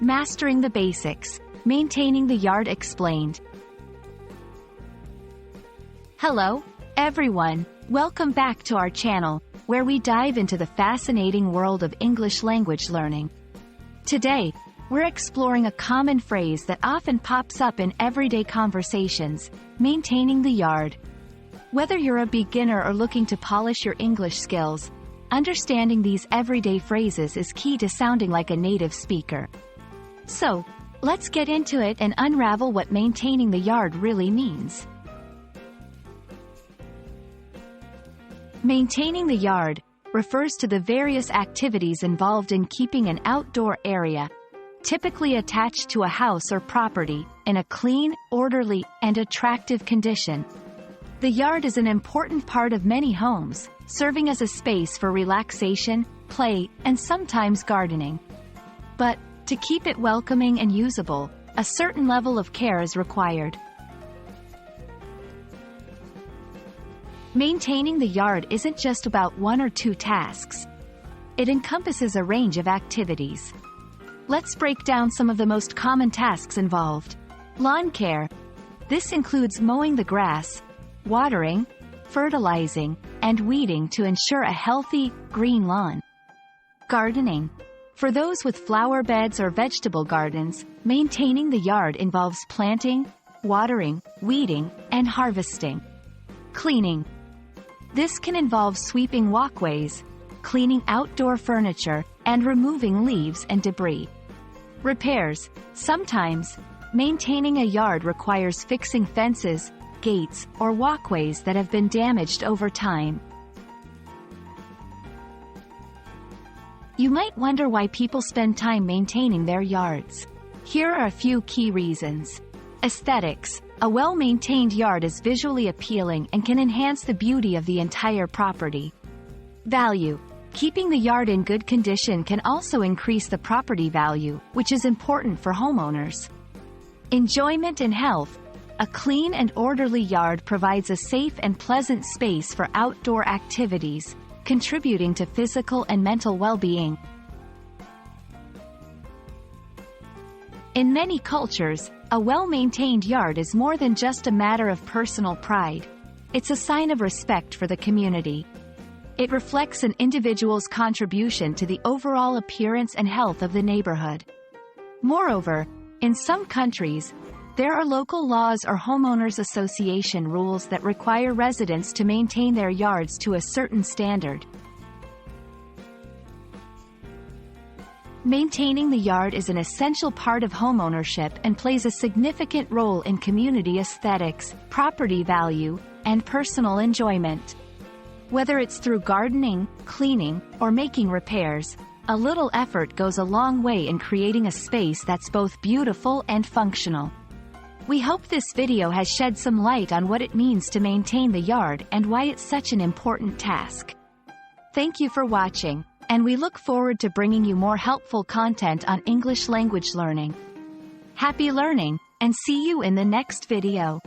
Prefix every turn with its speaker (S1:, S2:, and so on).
S1: Mastering the basics. Maintaining the yard explained. Hello, everyone. Welcome back to our channel, where we dive into the fascinating world of English language learning. Today, we're exploring a common phrase that often pops up in everyday conversations: maintaining the yard. Whether you're a beginner or looking to polish your English skills, understanding these everyday phrases is key to sounding like a native speaker. So, let's get into it and unravel what maintaining the yard really means. Maintaining the yard refers to the various activities involved in keeping an outdoor area, typically attached to a house or property, in a clean, orderly, and attractive condition. The yard is an important part of many homes, serving as a space for relaxation, play, and sometimes gardening. But, to keep it welcoming and usable, a certain level of care is required. Maintaining the yard isn't just about one or two tasks. It encompasses a range of activities. Let's break down some of the most common tasks involved. Lawn care. This includes mowing the grass, watering, fertilizing, and weeding to ensure a healthy, green lawn. Gardening. For those with flower beds or vegetable gardens, maintaining the yard involves planting, watering, weeding, and harvesting. Cleaning. This can involve sweeping walkways, cleaning outdoor furniture, and removing leaves and debris. Repairs. Sometimes, maintaining a yard requires fixing fences, gates, or walkways that have been damaged over time. You might wonder why people spend time maintaining their yards. Here are a few key reasons. Aesthetics. A well-maintained yard is visually appealing and can enhance the beauty of the entire property. Value. Keeping the yard in good condition can also increase the property value, which is important for homeowners. Enjoyment and health. A clean and orderly yard provides a safe and pleasant space for outdoor activities, contributing to physical and mental well-being. In many cultures, a well-maintained yard is more than just a matter of personal pride. It's a sign of respect for the community. It reflects an individual's contribution to the overall appearance and health of the neighborhood. Moreover, in some countries, there are local laws or homeowners association rules that require residents to maintain their yards to a certain standard. Maintaining the yard is an essential part of homeownership and plays a significant role in community aesthetics, property value, and personal enjoyment. Whether it's through gardening, cleaning, or making repairs, a little effort goes a long way in creating a space that's both beautiful and functional. We hope this video has shed some light on what it means to maintain the yard and why it's such an important task. Thank you for watching, and we look forward to bringing you more helpful content on English language learning. Happy learning, and see you in the next video.